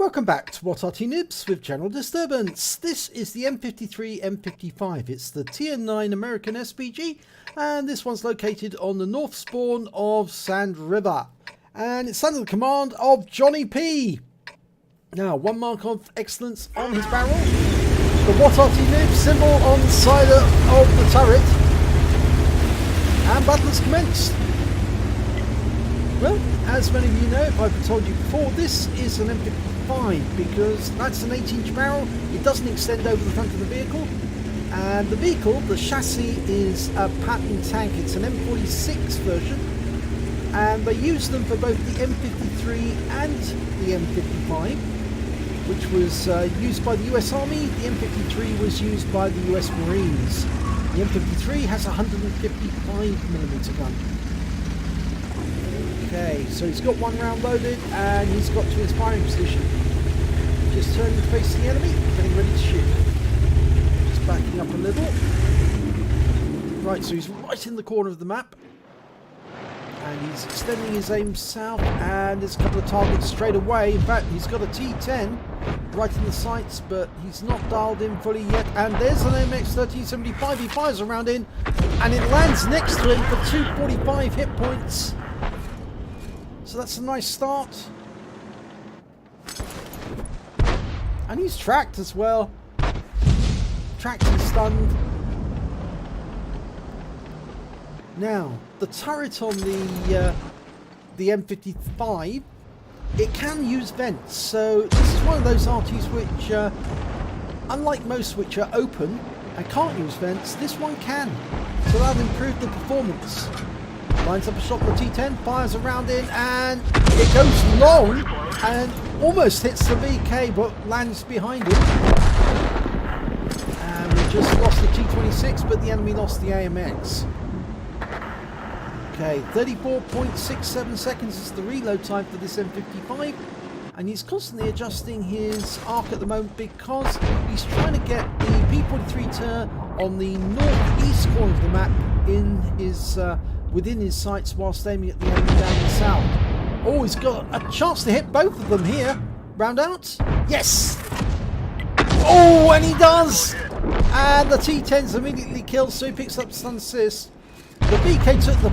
Welcome back to What Arty Noobs with General Disturbance. This is the M53 M55. It's the Tier 9 American SPG, and this one's located on the north spawn of Sand River. And it's under the command of JohnnieP. Now, 1 mark of excellence on his barrel. The What Arty Noobs symbol on the side of the turret. And battle has commenced. Well, as many of you know, if I've told you before, this is an M55 because that's an 8-inch barrel. It doesn't extend over the front of the vehicle. And the vehicle, the chassis, is a pattern tank. It's an M46 version. And they use them for both the M53 and the M55, which was used by the US Army. The M53 was used by the US Marines. The M53 has a 155mm gun. Okay, so he's got 1 round loaded and he's got to his firing position. Just turning to face the enemy, getting ready to shoot. Just backing up a little. Right, so he's right in the corner of the map. And he's extending his aim south, and there's a couple of targets straight away. In fact, he's got a T10 right in the sights, but he's not dialed in fully yet. And there's an MX-1375. He fires a round in, and it lands next to him for 245 hit points. So that's a nice start. And he's tracked as well. Tracked and stunned. Now, the turret on the M55, it can use vents. So this is one of those Artys which, unlike most which are open and can't use vents, this one can. So that'll improve the performance. Lines up a shot for T10, fires a round in, and it goes long and almost hits the VK but lands behind him. And we just lost the T26, but the enemy lost the AMX. Okay, 34.67 seconds is the reload time for this M55, and he's constantly adjusting his arc at the moment because he's trying to get the P43 turret on the northeast corner of the map in his within his sights whilst aiming at the enemy down the south. Oh, he's got a chance to hit both of them here. Round out? Yes! Oh, and he does! And the T10's immediately killed, so he picks up stun assist. The VK took the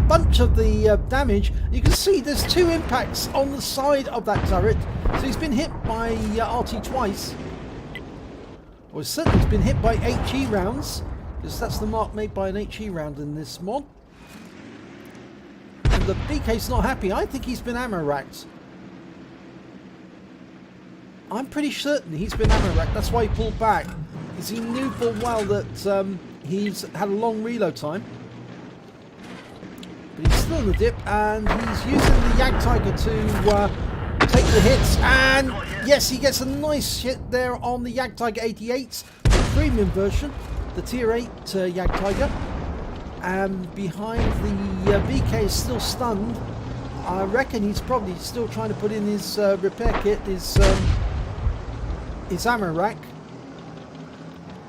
bunch of the damage. You can see there's 2 impacts on the side of that turret. So he's been hit by Arty twice. Or certainly he's been hit by HE rounds, because that's the mark made by an HE round in this mod. And the VK's not happy. I think he's been ammo racked. I'm pretty certain he's been ammo racked. That's why he pulled back, because he knew full well that he's had a long reload time. But he's still in the dip, and he's using the Yag Tiger to take the hits. And yes, he gets a nice hit there on the Yag Tiger 88, the premium version, the Tier 8 Yag Tiger. And behind the VK is still stunned. I reckon he's probably still trying to put in his repair kit, his ammo rack,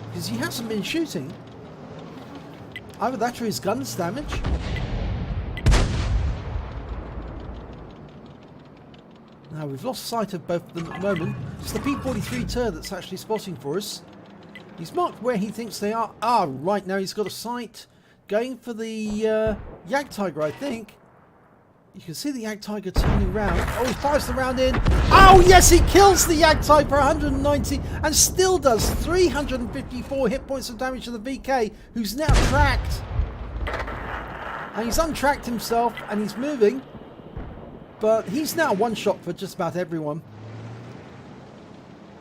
because he hasn't been shooting. Either that or his gun's damaged. Now, we've lost sight of both of them at the moment. It's the P43 turret that's actually spotting for us. He's marked where he thinks they are. Ah, right, now he's got a sight. Going for the Yag Tiger, I think. You can see the Yag Tiger turning round. Oh, he fires the round in. Oh, yes, he kills the Yag Tiger for 190 and still does 354 hit points of damage to the VK, who's now tracked. And he's untracked himself, and he's moving. But he's now one shot for just about everyone.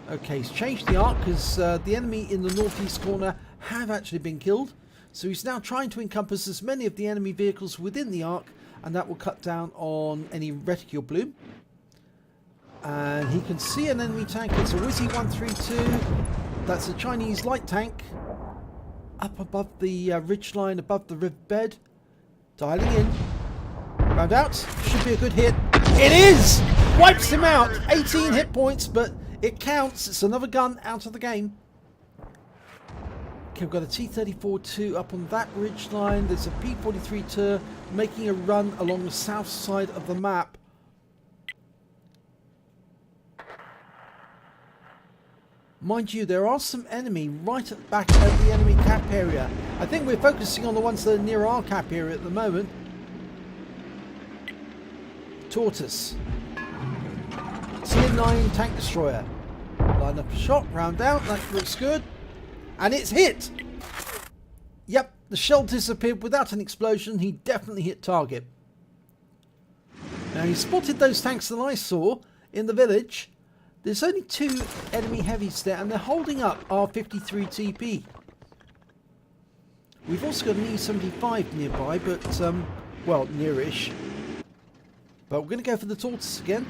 Okay, he's changed the arc because the enemy in the northeast corner have actually been killed. So he's now trying to encompass as many of the enemy vehicles within the arc, and that will cut down on any reticule bloom. And he can see an enemy tank. It's a Wizzy 132. That's a Chinese light tank up above the ridge line, above the riverbed. Dialing in. Round out. Should be a good hit. It is! Wipes him out. 18 hit points, but it counts. It's another gun out of the game. Okay, we've got a T-34-2 up on that ridge line. There's a P-43 turret making a run along the south side of the map. Mind you, there are some enemy right at the back of the enemy cap area. I think we're focusing on the ones that are near our cap area at the moment. Tortoise. Tier 9 tank destroyer. Line up a shot, round out, that looks good. And it's hit! Yep, the shell disappeared without an explosion. He definitely hit target. Now he spotted those tanks that I saw in the village. There's only 2 enemy heavies there and they're holding up our 53 TP. We've also got an E75 nearby, but, well, nearish. But we're going to go for the tortoise again.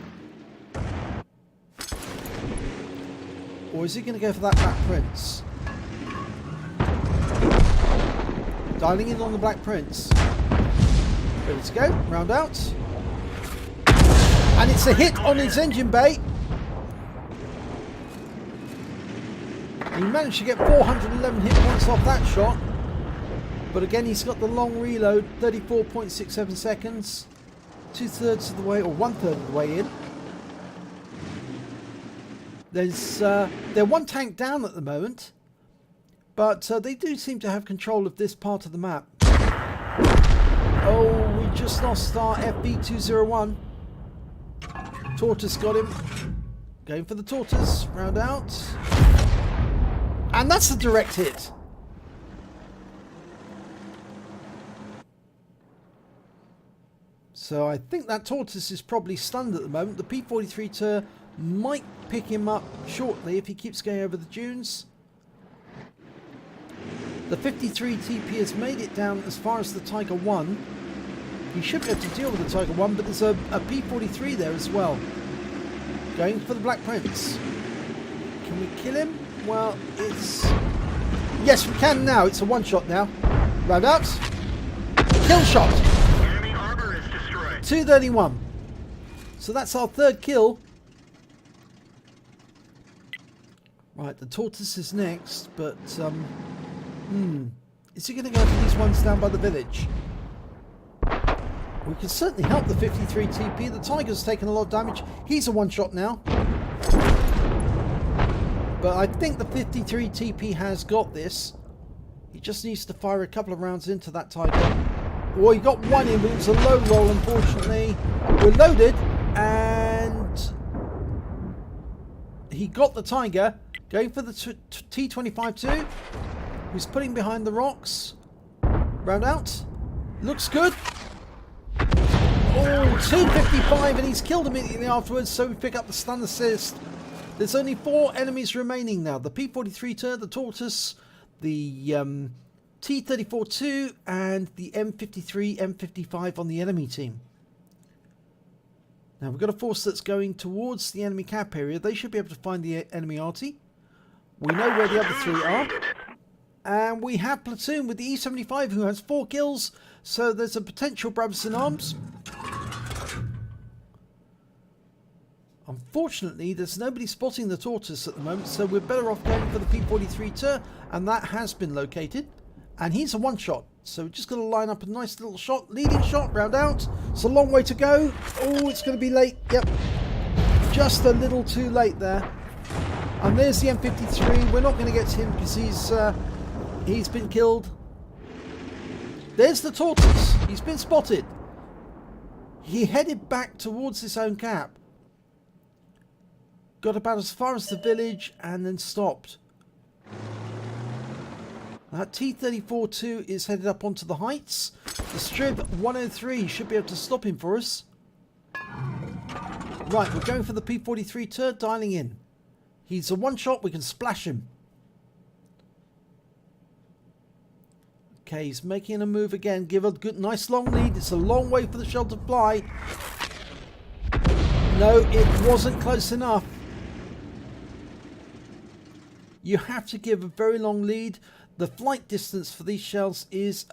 Or is he going to go for that Black Prince? Dialing in on the Black Prince. Ready to go. Round out. And it's a hit on his engine bay. He managed to get 411 hit points off that shot. But again, he's got the long reload. 34.67 seconds. 2/3 of the way, or 1/3 of the way in. They're one tank down at the moment, but they do seem to have control of this part of the map. Oh, we just lost our FB201. Tortoise got him. Going for the tortoise. Round out. And that's a direct hit. So I think that tortoise is probably stunned at the moment. The P43 Tur might pick him up shortly if he keeps going over the dunes. The 53 TP has made it down as far as the Tiger 1. He should be able to deal with the Tiger 1, but there's a P43 there as well. Going for the Black Prince. Can we kill him? Well, it's... Yes, we can now. It's a one-shot now. Round out. Kill shot. Enemy armor is destroyed. 231. So that's our 3rd kill. Right, the tortoise is next, but is he going to go for these ones down by the village? We can certainly help the 53 TP. The Tiger's taken a lot of damage. He's a one-shot now. But I think the 53 TP has got this. He just needs to fire a couple of rounds into that Tiger. Oh, he got one in, but it was a low roll, unfortunately. We're loaded, and he got the Tiger. Going for the T25-2, who's putting behind the rocks. Round out. Looks good. Oh, 255, and he's killed immediately afterwards, so we pick up the stun assist. There's only 4 enemies remaining now. The P43 Tur, the Tortoise, the T34-2, and the M53, M55 on the enemy team. Now we've got a force that's going towards the enemy cap area. They should be able to find the enemy Arty. We know where the other 3 are. And we have Platoon with the E75 who has 4 kills. So there's a potential brothers in arms. Unfortunately, there's nobody spotting the Tortoise at the moment. So we're better off going for the P43 Tur. And that has been located. And he's a one-shot. So we're just going to line up a nice little shot. Leading shot, round out. It's a long way to go. Oh, it's going to be late. Yep. Just a little too late there. And there's the M53. We're not going to get to him because he's been killed. There's the Tortoise. He's been spotted. He headed back towards his own cap. Got about as far as the village and then stopped. That T34-2 is headed up onto the heights. The Strib 103 should be able to stop him for us. Right, we're going for the P43 Tur, dialing in. He's a one-shot, we can splash him. Okay, he's making a move again. Give a good, nice long lead. It's a long way for the shell to fly. No, it wasn't close enough. You have to give a very long lead. The flight distance for these shells is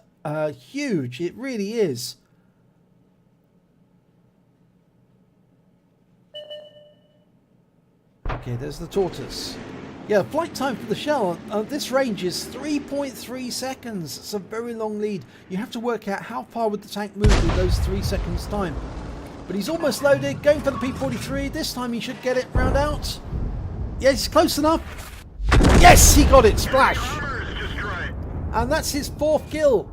huge. It really is. Okay, there's the Tortoise. Yeah, the flight time for the shell at this range is 3.3 seconds. It's a very long lead. You have to work out how far would the tank move in those 3 seconds time. But he's almost loaded, going for the P43. This time he should get it round out. Yeah, it's close enough. Yes, he got it. Splash. Armor is destroyed. And that's his 4th kill.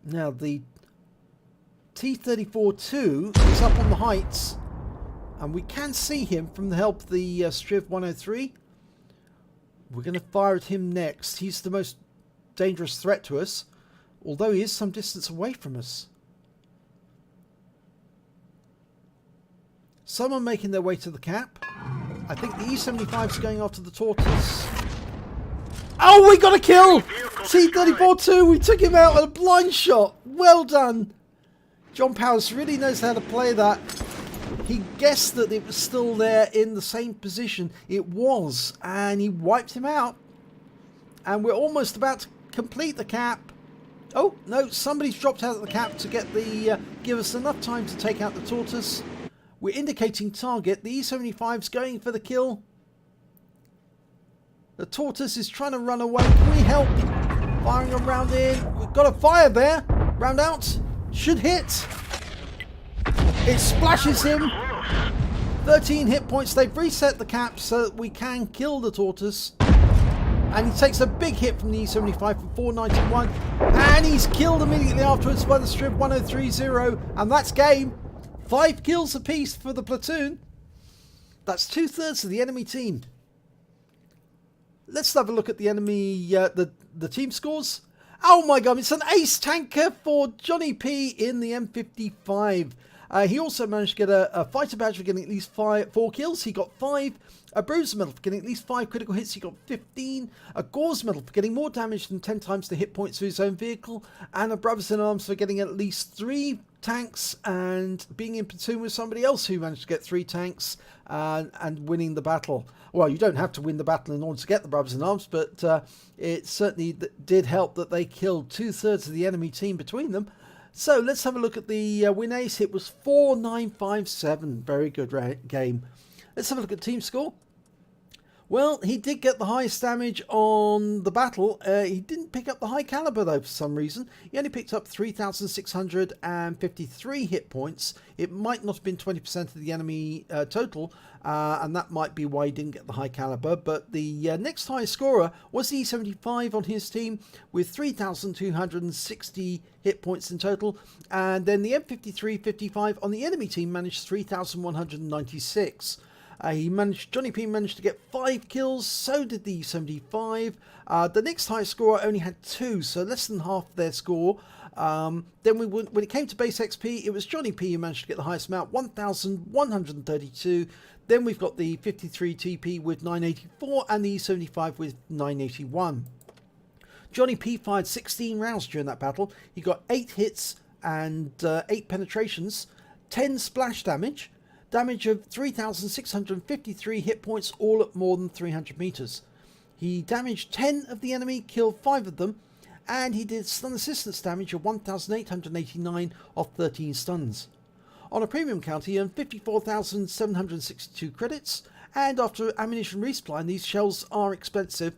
Now the T-34-2 is up on the heights, and we can see him from the help of the Striv 103. We're going to fire at him next. He's the most dangerous threat to us, although he is some distance away from us. Some are making their way to the cap. I think the E75 is going after the Tortoise. Oh, we got a kill! T-34-2, we took him out with a blind shot. Well done. John Powers really knows how to play that. He guessed that it was still there in the same position. It was, and he wiped him out. And we're almost about to complete the cap. Oh, no, somebody's dropped out of the cap to get the give us enough time to take out the Tortoise. We're indicating target. The E75's going for the kill. The Tortoise is trying to run away. Can we help? Firing a round in. We've got a fire there. Round out. Should hit. It splashes him. 13 hit points. They've reset the cap so that we can kill the Tortoise. And he takes a big hit from the E75 for 491. And he's killed immediately afterwards by the Striv 1030. And that's game. 5 kills apiece for the platoon. That's 2/3 of the enemy team. Let's have a look at the enemy, the team scores. Oh my god, it's an ace tanker for JohnnieP in the M55. He also managed to get a fighter badge for getting at least 4 kills. He got 5. A bruiser medal for getting at least 5 critical hits. He got 15. A Gore's medal for getting more damage than 10 times the hit points of his own vehicle. And a Brothers in Arms for getting at least 3 tanks and being in platoon with somebody else who managed to get 3 tanks and winning the battle. Well, you don't have to win the battle in order to get the Brothers in Arms, but it certainly did help that they killed 2/3 of the enemy team between them. So let's have a look at the win ace. It was 4957. Very good game. Let's have a look at team score. Well, he did get the highest damage on the battle. He didn't pick up the high caliber though for some reason. He only picked up 3,653 hit points. It might not have been 20% of the enemy total, and that might be why he didn't get the high caliber. But the next highest scorer was the E75 on his team with 3,260 hit points in total. And then the M53-55 on the enemy team managed 3,196. JohnnieP managed to get 5 kills, so did the E75. The next highest scorer only had 2, so less than half their score. Then when it came to base XP, it was JohnnieP who managed to get the highest amount, 1,132. Then we've got the 53 TP with 984 and the E75 with 981. JohnnieP fired 16 rounds during that battle. He got 8 hits and 8 penetrations, 10 splash damage. Damage of 3,653 hit points, all at more than 300 meters. He damaged 10 of the enemy, killed 5 of them, and he did stun assistance damage of 1,889 off 13 stuns. On a premium count, he earned 54,762 credits, and after ammunition resupply, and these shells are expensive,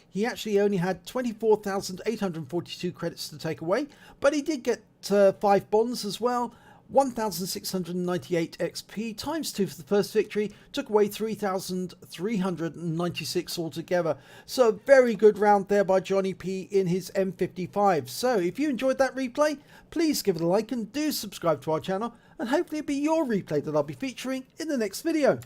he actually only had 24,842 credits to take away, but he did get 5 bonds as well. 1,698 XP times 2 for the first victory, took away 3,396 altogether. So a very good round there by JohnnieP in his M55. So if you enjoyed that replay, please give it a like and do subscribe to our channel, and hopefully it'll be your replay that I'll be featuring in the next video.